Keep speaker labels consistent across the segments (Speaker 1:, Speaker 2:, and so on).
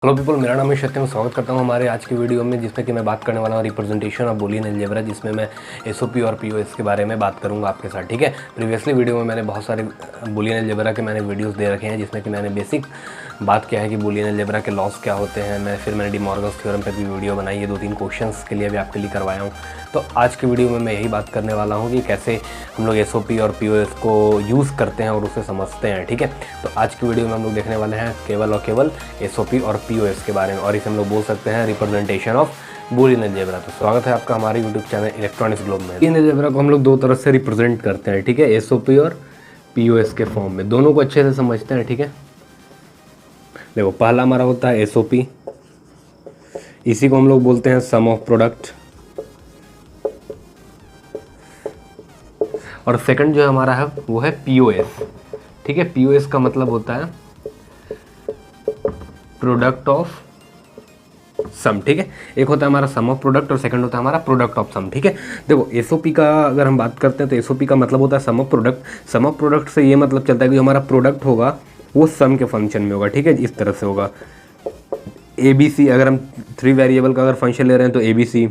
Speaker 1: Hello people, मेरा नाम है सत्यम। स्वागत करता हूं हमारे आज की वीडियो में, जिसमें कि मैं बात करने वाला हूं रिप्रेजेंटेशन ऑफ बूलियन अलजेब्रा, जिसमें मैं एसओपी और पीओएस के बारे में बात करूंगा आपके साथ। ठीक है, प्रीवियसली वीडियो में मैंने बहुत सारे बूलियन अलजेब्रा के मैंने वीडियोस दे रखे हैं, जिसमें कि मैंने बेसिक बात किया है कि बूलियन अलजेब्रा के लॉस क्या होते हैं। मैंने डी मॉर्गन्स थ्योरम पर भी वीडियो बनाई है, 2-3 क्वेश्चंस के लिए भी आपके लिए करवाया हूँ। तो आज की वीडियो में मैं यही बात करने वाला हूँ कि कैसे हम लोग एसओपी और पीओएस को यूज़ करते हैं और उसे समझते हैं। ठीक है, तो आज की वीडियो में हम लोग देखने वाले हैं केवल और केवल एसओपी और पीओएस के बारे में, और इसे हम लोग बोल सकते हैं रिप्रेजेंटेशन ऑफ बूलियन अलजेब्रा। तो स्वागत है आपका हमारे यूट्यूब चैनल इलेक्ट्रॉनिक्स ग्लोब में। बूलियन अलजेब्रा को हम लोग दो तरह से रिप्रेजेंट करते हैं। ठीक है, एसओपी और पीओएस के फॉर्म में, दोनों को अच्छे से समझते हैं। ठीक है, देखो पहला हमारा होता है एसओपी, इसी को हम लोग बोलते हैं सम ऑफ प्रोडक्ट। और सेकंड जो हमारा है वो है पीओएस। ठीक है, पीओएस का मतलब होता है प्रोडक्ट ऑफ सम। ठीक है, एक होता है हमारा सम ऑफ प्रोडक्ट और सेकंड होता है हमारा प्रोडक्ट ऑफ सम। ठीक है, देखो एसओपी का अगर हम बात करते हैं तो एसओपी का मतलब होता है sum of product. Sum of product से ये मतलब चलता है कि हमारा प्रोडक्ट होगा वो सम के फंक्शन में होगा। ठीक है, इस तरह से होगा ए बी सी। अगर हम 3 वेरिएबल का अगर फंक्शन ले रहे हैं तो A B C,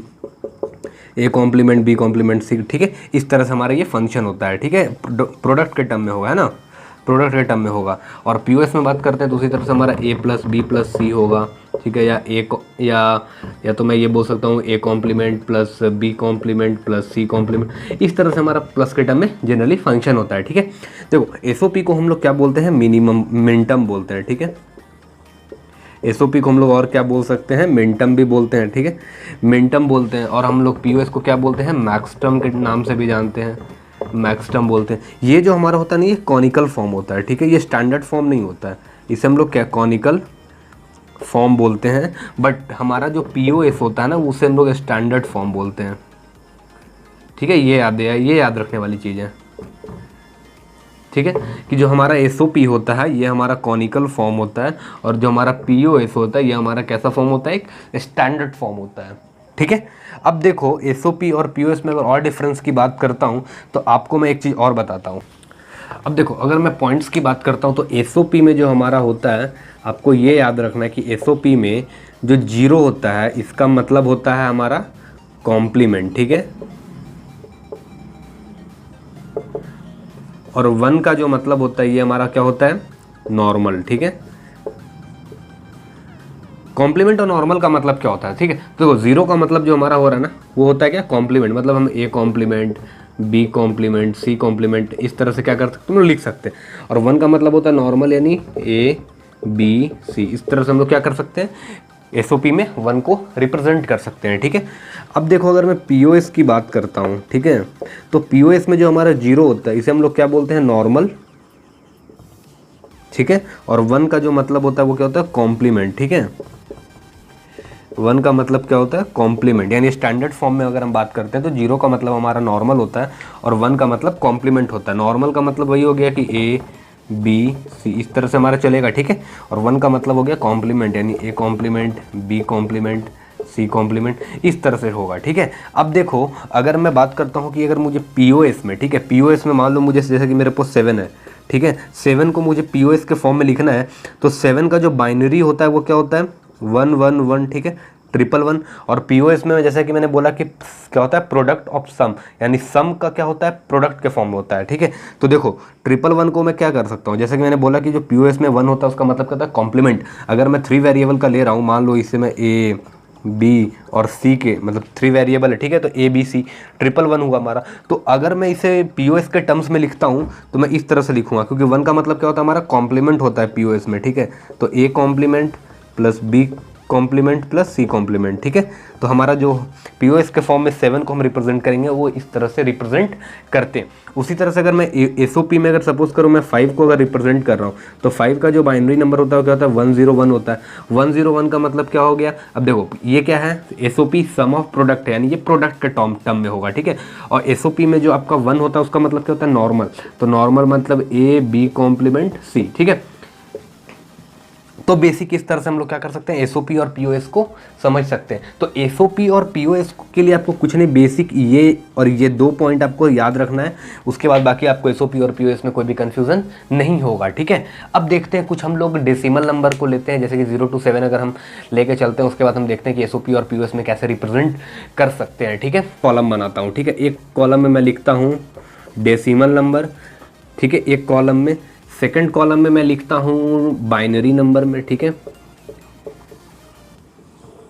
Speaker 1: A complement B complement C. ठीक है, इस तरह से हमारा ये फंक्शन होता है। ठीक है, प्रोडक्ट के टर्म में होगा, है ना, प्रोडक्ट के टर्म में होगा। और पीओएस में बात करते हैं तो उसी तरह से हमारा ए प्लस बी प्लस सी होगा। ठीक है, या तो मैं ये बोल सकता हूँ A complement plus B complement plus C complement. इस तरह से हमारा प्लस के टर्म में जनरली फंक्शन होता है। ठीक है, देखो एसओपी को हम लोग क्या बोलते हैं, मिनिमम मिनटम बोलते हैं। ठीक है, एसओपी को हम लोग और क्या बोल सकते हैं, मिनटम भी बोलते हैं। ठीक है, मिनटम बोलते हैं। और हम लोग पीओएस को क्या बोलते हैं, मैक्सटर्म के नाम से भी जानते हैं, मैक्सटर्म बोलते हैं। ये जो हमारा होता है ना, ये कॉनिकल फॉर्म होता है। ठीक है, ये स्टैंडर्ड फॉर्म नहीं होता है, इसे हम लोग क्या कॉनिकल फॉर्म बोलते हैं। बट हमारा जो पीओएस होता है ना, उसे हम लोग स्टैंडर्ड फॉर्म बोलते हैं। ठीक है, ये याद रखने वाली चीज़ है। ठीक है, कि जो हमारा एसओपी होता है ये हमारा कॉनिकल फॉर्म होता है, और जो हमारा पीओएस होता है ये हमारा कैसा फॉर्म होता है, एक स्टैंडर्ड फॉर्म होता है। ठीक है, अब देखो एसओपी और पीओएस में अगर और डिफरेंस की बात करता हूँ तो आपको मैं एक चीज़ और बताता हूँ। अब देखो अगर मैं पॉइंट्स की बात करता हूँ तो एसओपी में जो हमारा होता है, आपको ये याद रखना है कि एसओपी में जो 0 होता है इसका मतलब होता है हमारा कॉम्प्लीमेंट। ठीक है, और 1 का जो मतलब होता है ये हमारा क्या होता है, नॉर्मल। ठीक है, कॉम्प्लीमेंट और नॉर्मल का मतलब क्या होता है। ठीक है, तो 0 का मतलब जो हमारा हो रहा है ना, वो होता है क्या, कॉम्प्लीमेंट। मतलब हम A complement B complement C complement इस तरह से क्या कर सकते, हम लोग लिख सकते हैं। और 1 का मतलब होता है नॉर्मल, यानी ए बी सी। इस तरह से हम लोग क्या कर सकते हैं, एसओपी में 1 को रिप्रेजेंट कर सकते हैं। ठीक है, अब देखो अगर मैं पीओएस की बात करता हूँ, ठीक है, तो पीओएस में जो हमारा 0 होता है इसे हम लोग क्या बोलते हैं, नॉर्मल। ठीक है, और 1 का जो मतलब होता है वो क्या होता है, कॉम्प्लीमेंट। ठीक है, 1 का मतलब क्या होता है, कॉम्प्लीमेंट। यानी स्टैंडर्ड फॉर्म में अगर हम बात करते हैं तो 0 का मतलब हमारा नॉर्मल होता है और 1 का मतलब कॉम्प्लीमेंट होता है। नॉर्मल का मतलब वही हो गया कि ए बी सी, इस तरह से हमारा चलेगा। ठीक है, और 1 का मतलब हो गया कॉम्प्लीमेंट, यानी A complement B complement C complement, इस तरह से होगा। ठीक है, अब देखो अगर मैं बात करता हूँ कि अगर मुझे पीओएस में, ठीक है, पीओएस में मान लो मुझे जैसे कि मेरे पास 7 है। ठीक है, 7 को मुझे पीओएस के फॉर्म में लिखना है तो 7 का जो बाइनरी होता है वो क्या होता है, 1 1 1। ठीक है, 1 और पीओएस में जैसा कि मैंने बोला कि क्या होता है, प्रोडक्ट ऑफ सम, यानी सम का क्या होता है, प्रोडक्ट के फॉर्म में होता है। ठीक है, तो देखो 1 को मैं क्या कर सकता हूँ, जैसे कि मैंने बोला कि जो पीओएस में 1 होता है उसका मतलब क्या होता है, कॉम्प्लीमेंट। अगर मैं 3 वेरिएबल का ले रहा हूँ, मान लो इससे मैं ए बी और सी के, मतलब 3 वेरिएबल है। ठीक है, तो ए बी सी 1 हुआ हमारा। तो अगर मैं इसे पीओएस के टर्म्स में लिखता हूँ तो मैं इस तरह से लिखूंगा, क्योंकि 1 का मतलब क्या होता है, हमारा कॉम्प्लीमेंट होता है पीओएस में। ठीक है, तो A complement plus B complement plus C complement. ठीक है, तो हमारा जो पीओएस के फॉर्म में 7 को हम रिप्रेजेंट करेंगे वो इस तरह से रिप्रेजेंट करते हैं। उसी तरह से अगर मैं एसओपी में अगर सपोज करूँ मैं 5 को अगर रिप्रेजेंट कर रहा हूँ तो 5 का जो बाइनरी नंबर होता है क्या होता है, 101 होता है। 101 का मतलब क्या हो गया, अब देखो ये क्या है, एसओपी सम ऑफ प्रोडक्ट है, यानी ये प्रोडक्ट के टर्म में होगा। ठीक है, और एसओपी में जो आपका 1 होता है उसका मतलब क्या होता है, नॉर्मल। तो नॉर्मल मतलब ए बी कॉम्प्लीमेंट सी। ठीक है, तो बेसिक इस तरह से हम लोग क्या कर सकते हैं, एसओपी और पीओएस को समझ सकते हैं। तो एसओपी और पीओएस के लिए आपको कुछ नहीं, बेसिक ये और ये 2 पॉइंट आपको याद रखना है। उसके बाद बाकी आपको एसओपी और पीओएस में कोई भी कंफ्यूजन नहीं होगा, ठीक है। अब देखते हैं कुछ हम लोग डेसिमल नंबर को लेते हैं, जैसे कि 0 to 7 अगर हम लेके चलते हैं, उसके बाद हम देखते हैं कि एसओपी और पीओएस में कैसे रिप्रेजेंट कर सकते हैं, ठीक है। कॉलम बनाता हूँ, ठीक है। एक कॉलम में मैं लिखता हूँ डेसिमल नंबर, ठीक है, एक कॉलम में। सेकंड कॉलम में मैं लिखता हूँ बाइनरी नंबर में, ठीक है।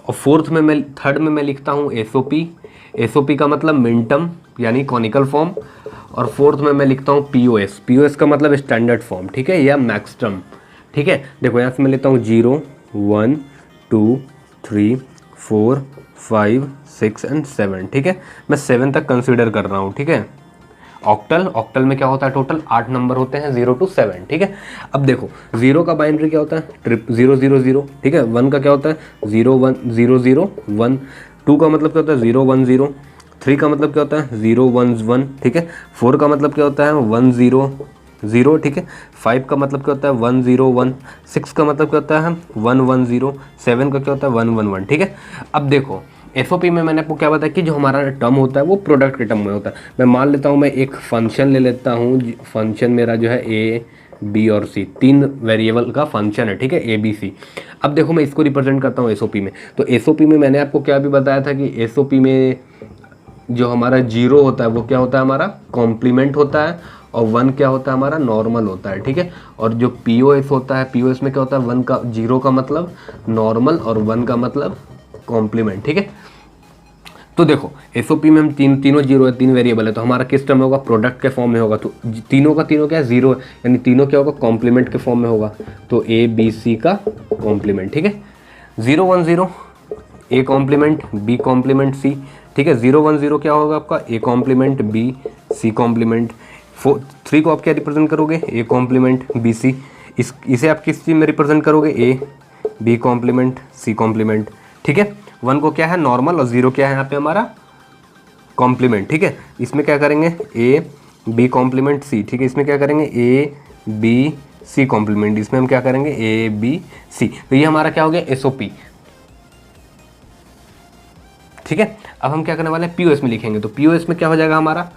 Speaker 1: और थर्ड में मैं लिखता हूँ एसओपी। एसओपी का मतलब मिनटम यानी कॉनिकल फॉर्म। और फोर्थ में मैं लिखता हूँ पीओएस। पीओएस का मतलब स्टैंडर्ड फॉर्म, ठीक है, या मैक्सटर्म, ठीक है। देखो यहाँ से मैं लेता हूँ 0 1 2 3 4 5 6 एंड 7, ठीक है। मैं 7 तक कंसिडर कर रहा हूँ, ठीक है। ऑक्टल में क्या होता है, टोटल 8 नंबर होते हैं 0 to 7, ठीक है। अब देखो 0 का बाइनरी क्या होता है, 000, ठीक है। 1 का क्या होता है 0100 1। 2 का मतलब क्या होता है 010। 3 का मतलब क्या होता है 011, ठीक है। 4 का मतलब क्या होता है 100, ठीक है। 5 का मतलब क्या होता है 101। 6 का मतलब क्या होता है 110। 7 का क्या होता है 111, ठीक है। अब देखो एसओपी में मैंने आपको क्या बताया कि जो हमारा टर्म होता है वो प्रोडक्ट के टर्म में होता है। मैं मान लेता हूँ, मैं एक फंक्शन ले लेता हूँ। फंक्शन मेरा जो है ए बी और सी, 3 वेरिएबल का फंक्शन है, ठीक है, ए बी सी। अब देखो मैं इसको रिप्रेजेंट करता हूँ एसओपी में। तो एसओपी में मैंने आपको क्या भी बताया था कि एसओपी में जो हमारा 0 होता है वो क्या होता है, हमारा कॉम्प्लीमेंट होता है। और 1 क्या होता है, हमारा नॉर्मल होता है, ठीक है। और जो पीओएस होता है, पीओएस में क्या होता है 0 का मतलब नॉर्मल और 1 का मतलब कॉम्प्लीमेंट, ठीक है। तो देखो एसओपी में हम तीनों 0 है, 3 वेरिएबल है, तो हमारा किस टर्म में होगा, प्रोडक्ट के फॉर्म में होगा। तो तीनों का तीनों क्या है 0, यानी तीनों क्या होगा कॉम्प्लीमेंट के फॉर्म में होगा। तो ए बी सी का कॉम्प्लीमेंट, ठीक है। 010 A complement B complement C, ठीक है। 010 क्या होगा आपका A complement B C complement. 3 को आप क्या रिप्रेजेंट करोगे ए कॉम्प्लीमेंट बी सी। इसे आप किस चीज़ में रिप्रेजेंट करोगे A B complement C complement, ठीक है। 1 को क्या है नॉर्मल और 0 क्या है यहाँ पे हमारा कॉम्प्लीमेंट, ठीक है। इसमें क्या करेंगे ए बी कॉम्प्लीमेंट सी, ठीक है। इसमें क्या करेंगे ए बी सी कॉम्प्लीमेंट, इसमें हम क्या करेंगे ए बी सी। तो ये हमारा क्या हो गया एसओपी, ठीक है। अब हम क्या करने वाले हैं पीओएस में लिखेंगे। तो पीओएस में क्या हो जाएगा हमारा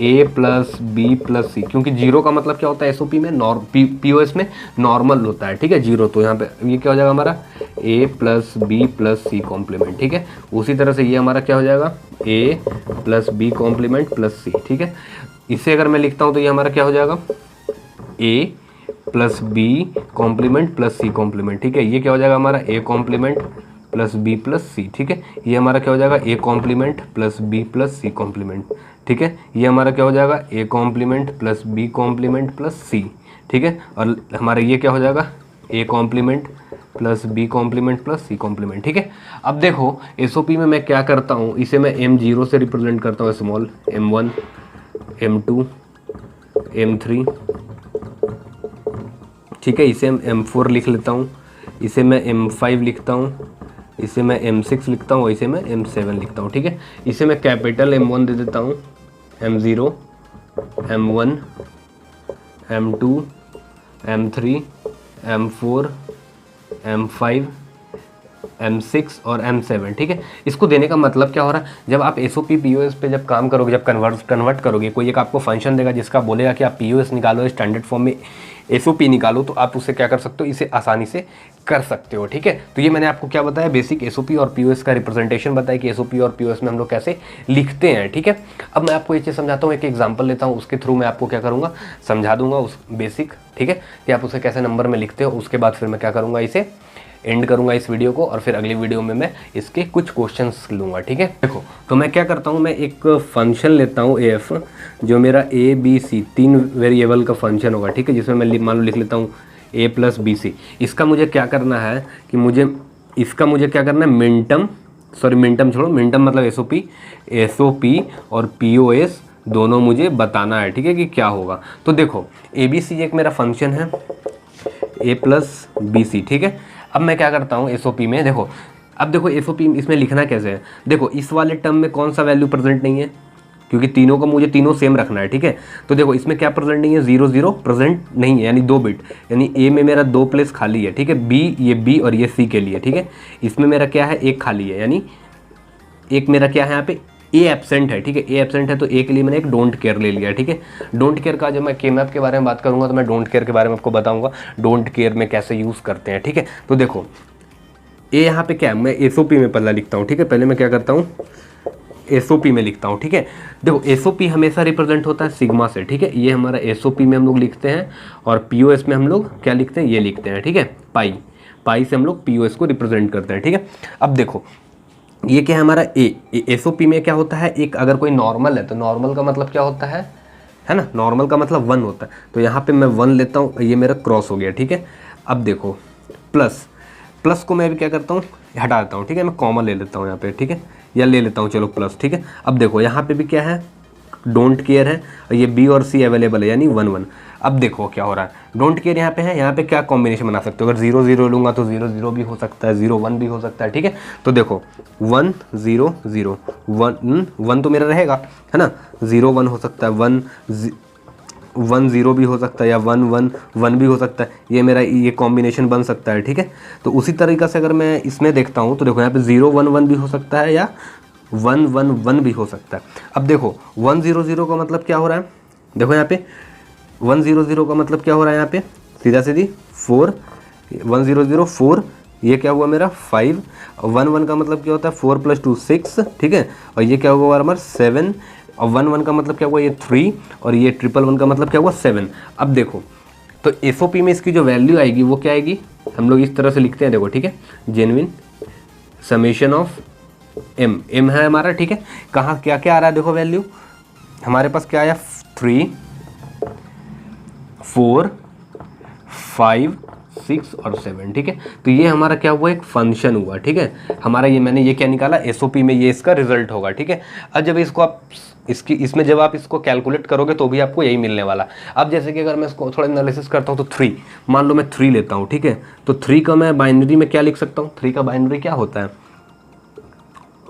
Speaker 1: ए प्लस बी प्लस सी, क्योंकि 0 का मतलब क्या होता है एसओपी में पीओएस में नॉर्मल होता है, ठीक है 0। तो यहाँ पे ये क्या हो जाएगा हमारा A plus B plus C complement, ठीक है। उसी तरह से ये हमारा क्या हो जाएगा A plus B complement plus C, ठीक है। इसे अगर मैं लिखता हूँ तो ये हमारा क्या हो जाएगा A plus B complement plus C complement, ठीक है। ये क्या हो जाएगा हमारा A complement plus B plus C, ठीक है। ये हमारा क्या हो जाएगा A complement plus B plus C complement, ठीक है। ये हमारा क्या हो जाएगा A complement plus B complement plus C, ठीक है। और हमारा ये क्या हो जाएगा A complement plus B complement plus C complement, ठीक है। अब देखो एसओपी में मैं क्या करता हूँ, इसे मैं M0 से रिप्रेजेंट करता हूँ, स्मॉल M1 M2 M3, ठीक है। इसे हम M4 लिख लेता हूँ, इसे मैं M5 लिखता हूँ, इसे मैं M6 लिखता हूँ, इसे मैं M7 लिखता हूँ, ठीक है। इसे मैं कैपिटल M1 दे देता हूँ, M0 M1 M2 M3 M4 M5 M6 और M7, ठीक है। इसको देने का मतलब क्या हो रहा है, जब आप एसओपी पीओएस पे जब काम करोगे, जब कन्वर्ट करोगे, कोई एक आपको फंक्शन देगा जिसका बोलेगा कि आप पीओएस निकालो, स्टैंडर्ड फॉर्म में एसओपी निकालो, तो आप उसे क्या कर सकते हो, इसे आसानी से कर सकते हो, ठीक है। तो ये मैंने आपको क्या बताया, बेसिक एसओपी और पीओएस का रिप्रेजेंटेशन बताया कि एसओपी और पीओएस में हम लोग कैसे लिखते हैं, ठीक है। अब मैं आपको ये चीज़ समझाता हूँ, एक एग्जांपल लेता हूँ, उसके थ्रू मैं आपको क्या करूँगा समझा दूंगा उस बेसिक, ठीक है, कि आप उसे कैसे नंबर में लिखते हो। उसके बाद फिर मैं क्या करूँगा, इसे एंड करूंगा इस वीडियो को, और फिर अगली वीडियो में मैं इसके कुछ क्वेश्चंस लूँगा, ठीक है। देखो तो मैं क्या करता हूँ, मैं एक फंक्शन लेता हूँ एफ, जो मेरा ए बी सी 3 वेरिएबल का फंक्शन होगा, ठीक है, जिसमें मैं मान लो लिख लेता हूँ ए प्लस बी सी। इसका मुझे क्या करना है कि मुझे क्या करना है मिनटम छोड़ो, मिनटम मतलब एसओपी और पीओएस दोनों मुझे बताना है, ठीक है, कि क्या होगा। तो देखो ए बी सी एक मेरा फंक्शन है ए प्लस बी सी, ठीक है। अब मैं क्या करता हूँ एसओपी में, देखो एसओपी इसमें लिखना कैसे है। देखो इस वाले टर्म में कौन सा वैल्यू प्रेजेंट नहीं है, क्योंकि तीनों का मुझे तीनों सेम रखना है, ठीक है। तो देखो इसमें क्या प्रेजेंट नहीं है, 0 0 प्रेजेंट नहीं है, यानी 2 बिट, यानी ए में मेरा 2 प्लेस खाली है, ठीक है। बी, ये बी और ये सी के लिए, ठीक है। इसमें मेरा क्या है, एक खाली है, यानी एक मेरा क्या है यहाँ पे ए एब्सेंट है, ठीक है। ए एब्सेंट है तो ए के लिए मैंने एक डोंट केयर ले लिया, ठीक है। डोंट केयर का जब मैं के मैप के बारे में बात करूंगा तो मैं डोंट केयर के बारे में आपको बताऊंगा, डोंट केयर में कैसे यूज़ करते हैं, ठीक है। तो देखो ए यहाँ पे क्या है, मैं एसओपी में पहला लिखता हूँ, ठीक है। पहले मैं क्या करता हूँ, एसओपी में लिखता हूँ, ठीक है। देखो एसओपी हमेशा रिप्रेजेंट होता है सिग्मा से, ठीक है। ये हमारा एसओपी में हम लोग लिखते हैं, और पीओएस में हम लोग क्या लिखते हैं, ये लिखते हैं, ठीक है। पाई, पाई से हम लोग पीओएस को रिप्रेजेंट करते हैं, ठीक है। अब देखो ये क्या है हमारा एसओपी में क्या होता है, एक अगर कोई नॉर्मल है तो नॉर्मल का मतलब क्या होता है ना, नॉर्मल का मतलब 1 होता है। तो यहाँ पे मैं 1 लेता हूँ, ये मेरा क्रॉस हो गया, ठीक है। अब देखो प्लस, प्लस को मैं भी क्या करता हूँ, हटा देता हूँ, ठीक है। मैं कॉमन ले लेता हूँ यहाँ पे, ठीक है, या ले लेता हूँ, चलो प्लस, ठीक है। अब देखो यहाँ पे भी क्या है, डोंट केयर है, और ये बी और सी अवेलेबल है, यानी 1 1। अब देखो क्या हो रहा है, डोंट केयर यहाँ पे है, यहाँ पे क्या कॉम्बिनेशन बना सकते हो, अगर 0 0 लूँगा तो 0 0 भी हो सकता है, 0 1 भी हो सकता है, ठीक है। तो देखो 1 0 0 1 1 तो मेरा रहेगा, है ना, 0 1 हो सकता है, 1 0 भी हो सकता है, या 1 1 1 भी हो सकता है, ये मेरा ये कॉम्बिनेशन बन सकता है, ठीक है। तो उसी तरीक़े से अगर मैं इसमें देखता हूँ तो देखो यहाँ पे 0 1 1 भी हो सकता है, या 1 1 1 भी हो सकता है। अब देखो 1 0 0 का मतलब क्या हो रहा है, देखो यहाँ पे 1 0 0 का मतलब क्या हो रहा है, यहाँ पे सीधा सीधी 4, 1 0 0 4, ये क्या हुआ मेरा 5, 1 1 का मतलब क्या होता है 4 + 2 6, ठीक है। और ये क्या हुआ हमारा 7, और 1 1 का मतलब क्या हुआ ये 3, और ये 1 1 1 का मतलब क्या हुआ 7। अब देखो तो एसओपी में इसकी जो वैल्यू आएगी वो क्या आएगी, हम लोग इस तरह से लिखते हैं, देखो, ठीक है। Genuine summation of M, M है हमारा, ठीक है। कहाँ क्या क्या आ रहा है, देखो वैल्यू हमारे पास क्या आया, 3 4 5 6 और 7, ठीक है। तो ये हमारा क्या हुआ, एक फंक्शन हुआ, ठीक है हमारा। ये मैंने ये क्या निकाला, एसओपी में ये इसका रिजल्ट होगा, ठीक है। अब जब इसको आप इसमें जब आप इसको कैलकुलेट करोगे तो भी आपको यही मिलने वाला। अब जैसे कि अगर मैं इसको थोड़ा एनालिसिस करता हूँ तो 3, मान लो मैं 3 लेता हूँ, ठीक है। तो 3 का मैं बाइनरी में क्या लिख सकता हूँ, 3 का बाइनरी क्या होता है,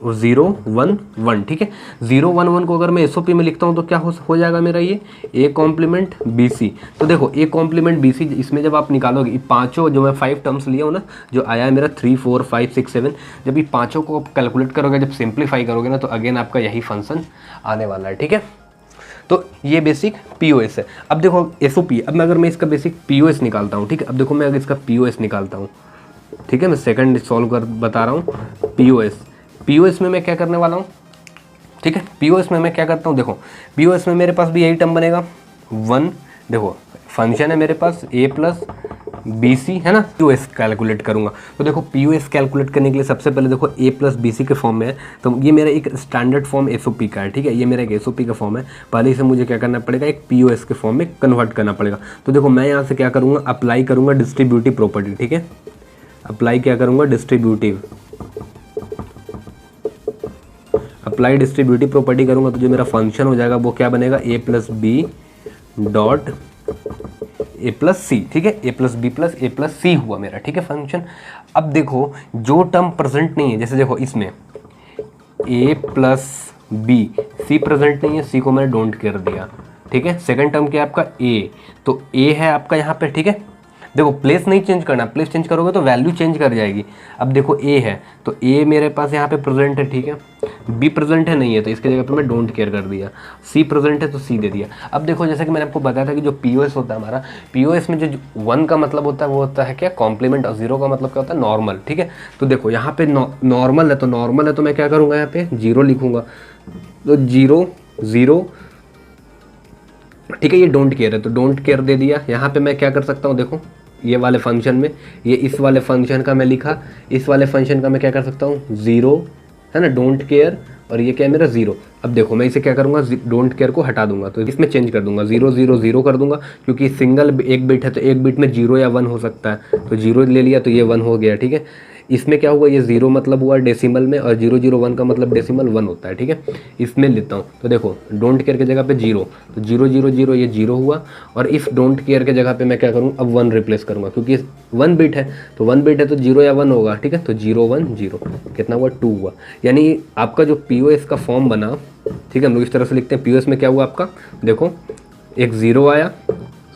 Speaker 1: 0 1 1, ठीक है। 0 1 1 को अगर मैं एसओपी में लिखता हूँ तो क्या हो जाएगा मेरा ये ए कॉम्प्लीमेंट बी सी। तो देखो ए कॉम्प्लीमेंट बी सी, इसमें जब आप निकालोगे पांचों, जो मैं 5 टर्म्स लिया हूँ ना, जो आया है मेरा 3 4 5 6 7, जब ये पांचों को कैलकुलेट करोगे, जब सिंप्लीफाई करोगे ना, तो अगेन आपका यही फंक्शन आने वाला है, ठीक है। तो ये बेसिक पीओएस है। अब देखो एसओपी, अब मैं अगर मैं इसका बेसिक पीओएस निकालता हूँ, ठीक है। अब देखो मैं अगर इसका पीओएस निकालता हूँ, ठीक है, मैं सेकंड सॉल्व कर बता रहा हूँ। पीओएस में मैं क्या करने वाला हूँ, ठीक है। पीओएस में मैं क्या करता हूँ, देखो पीओएस में मेरे पास भी यही टर्म बनेगा 1, देखो फंक्शन है मेरे पास a + bc, है ना। पीओएस कैलकुलेट करूँगा तो देखो पीओएस कैलकुलेट करने के लिए सबसे पहले देखो a + bc के फॉर्म में है, तो ये मेरा एक स्टैंडर्ड फॉर्म एसओपी का है, ठीक है। ये मेरा एक एसओपी का फॉर्म है, पहले इसे मुझे क्या करना पड़ेगा, एक पीओएस के फॉर्म में कन्वर्ट करना पड़ेगा। तो देखो मैं यहाँ से क्या करूँगा, अप्लाई करूँगा डिस्ट्रीब्यूटिव प्रॉपर्टी, ठीक है। अप्लाई क्या करूँगा, डिस्ट्रीब्यूटिव, अप्लाई डिस्ट्रीब्यूटिव प्रॉपर्टी करूंगा, तो जो मेरा फंक्शन हो जाएगा वो क्या बनेगा, a + b dot a + c, ठीक है। a + b + a + c हुआ मेरा, ठीक है, फंक्शन। अब देखो जो टर्म प्रेजेंट नहीं है, जैसे देखो इसमें a + b, c प्रेजेंट नहीं है, c को मैंने डोंट केयर दिया, ठीक है। सेकंड टर्म क्या है आपका a, तो a है आपका यहाँ पे, ठीक है। देखो प्लेस नहीं चेंज करना, प्लेस चेंज करोगे तो वैल्यू चेंज कर जाएगी। अब देखो a है तो a मेरे पास यहाँ पे प्रेजेंट है, ठीक है। b प्रेजेंट है, नहीं है, तो इसके जगह पे मैं डोंट केयर कर दिया। c प्रेजेंट है तो c दे दिया। अब देखो जैसे कि मैंने आपको बताया था कि जो पीओएस होता है हमारा, पीओएस में जो 1 का मतलब होता है वो होता है क्या, कॉम्प्लीमेंट, और 0 का मतलब क्या होता है, नॉर्मल, ठीक है। तो देखो यहाँ पे नॉर्मल है तो मैं क्या करूँगा, यहाँ पे 0 लिखूँगा, तो 0 0, ठीक है। ये डोंट केयर है तो डोंट केयर दे दिया। यहाँ पे मैं क्या कर सकता हूँ, देखो ये वाले फंक्शन में, ये इस वाले फंक्शन का मैं लिखा, इस वाले फंक्शन का मैं क्या कर सकता हूँ, 0, है ना, डोंट केयर, और ये क्या है मेरा 0। अब देखो मैं इसे क्या करूँगा, डोंट केयर को हटा दूंगा, तो इसमें चेंज कर दूंगा, 0 0 0 कर दूंगा, क्योंकि सिंगल एक बिट है तो एक बिट में 0 या 1 हो सकता है, तो 0 ले लिया तो ये 1 हो गया, ठीक है। इसमें क्या हुआ, ये 0 मतलब हुआ डेसिमल में, और 001 का मतलब डेसिमल 1 होता है, ठीक है। इसमें लेता हूँ तो देखो डोंट केयर की जगह पे 0, तो 000 ये 0 हुआ, और इफ़ डोंट केयर के जगह पे मैं क्या करूँ, अब 1 रिप्लेस करूँगा, क्योंकि 1 बिट है, तो 1 बिट है तो 0 या 1 होगा, ठीक है। तो 010 कितना हुआ, 2 हुआ। यानी आपका जो POS का फॉर्म बना, ठीक है, हम लोग इस तरह से लिखते हैं, POS में क्या हुआ आपका, देखो एक 0 आया,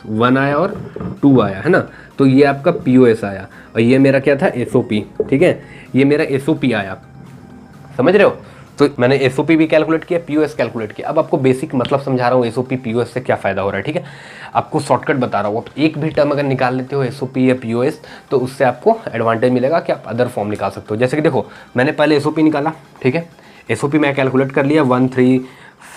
Speaker 1: 1 आया और 2 आया, है ना। तो ये आपका POS आया, और ये मेरा क्या था, SOP, ठीक है, ये मेरा SOP आया, समझ रहे हो। तो मैंने SOP भी कैलकुलेट किया, POS कैलकुलेट किया। अब आपको बेसिक मतलब समझा रहा हूँ SOP POS से क्या फ़ायदा हो रहा है, ठीक है। आपको शॉर्टकट बता रहा हूँ। आप एक भी टर्म अगर निकाल लेते हो SOP या POS, तो उससे आपको एडवांटेज मिलेगा कि आप अदर फॉर्म निकाल सकते हो। जैसे कि देखो मैंने पहले SOP निकाला, ठीक है, SOP मैं कैलकुलेट कर लिया, 1 3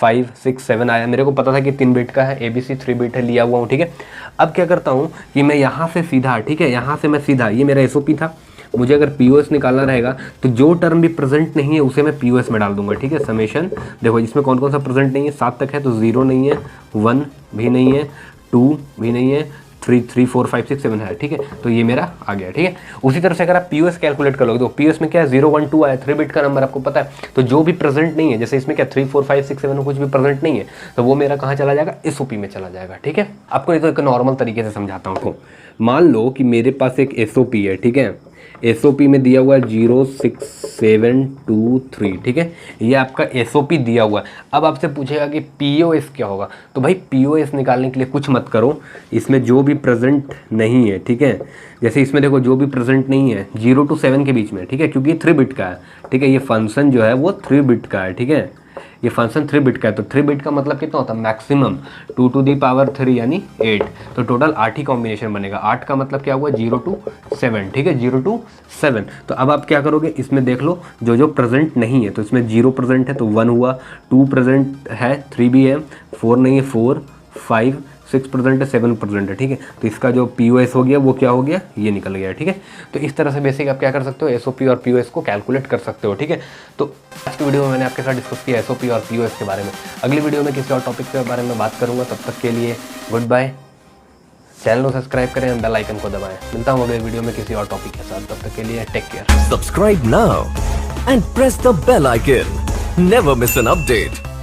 Speaker 1: 5 6 7 आया। मेरे को पता था कि 3 बिट का है, ABC 3 बिट है, लिया हुआ हूँ, ठीक है। अब क्या करता हूँ कि मैं यहाँ से सीधा, ठीक है, यहाँ से मैं सीधा, ये मेरा SOP था, मुझे अगर POS निकालना रहेगा तो जो टर्म भी प्रेजेंट नहीं है उसे मैं POS में डाल दूंगा, ठीक है। समेशन देखो इसमें कौन कौन सा प्रेजेंट नहीं है, 7 तक है तो 0 नहीं है, 1 भी नहीं है, 2 भी नहीं है, 3 3 4 5 6 7 है, ठीक है। तो ये मेरा आ गया, ठीक है। उसी तरह से अगर आप POS कैलकुलेट करोगे तो POS में क्या है, 0 1 2 आया, 3 बिट का नंबर आपको पता है, तो जो भी प्रेजेंट नहीं है, जैसे इसमें क्या 3 4 5 6 7 कुछ भी प्रेजेंट नहीं है, तो वो मेरा कहाँ चला जाएगा, SOP में चला जाएगा, ठीक है। आपको ये तो एक नॉर्मल तरीके से समझाता हूँ। मान लो कि मेरे पास एक SOP है, ठीक है, SOP में दिया हुआ है 06723, ठीक है, ये आपका SOP दिया हुआ है। अब आपसे पूछेगा कि POS क्या होगा, तो भाई POS निकालने के लिए कुछ मत करो, इसमें जो भी प्रेजेंट नहीं है, ठीक है, जैसे इसमें देखो जो भी प्रेजेंट नहीं है 0 to 7 के बीच में, ठीक है, क्योंकि ये 3 बिट का है, ठीक है, ये फंक्शन जो है वो 3 बिट का है, ठीक है, ये फंक्शन 3 बिट का है। तो 3 बिट का मतलब कितना होता है, मैक्सिमम 2 to the power 3 यानी 8, तो टोटल 8 ही कॉम्बिनेशन बनेगा। 8 का मतलब क्या हुआ, 0 to 7, ठीक है, 0 to 7। तो अब आप क्या करोगे, इसमें देख लो जो जो प्रेजेंट नहीं है, तो इसमें 0 प्रेजेंट है तो 1 हुआ, 2 प्रेजेंट है, 3 भी है, 4 नहीं है, 4 5 6 प्रेजेंट है, 7 प्रेजेंट है, ठीक है। तो इसका जो POS हो गया वो क्या हो गया, ये निकल गया, ठीक है। तो इस तरह से बेसिक आप क्या कर सकते हो, SOP और POS को कैलकुलेट कर सकते हो, ठीक है। तो आज की वीडियो में मैंने आपके साथ डिस्कस किया SOP और POS के बारे में। अगली वीडियो में किसी और टॉपिक के बारे में बात करूंगा, तब तक के लिए गुड बाय। चैनल को सब्सक्राइब करें, बेल आइकन को दबाएं। मिलता हूँ अगले वीडियो में किसी और टॉपिक के साथ, तब तक के लिए take care.
Speaker 2: Subscribe now and press the bell icon. Never miss an update.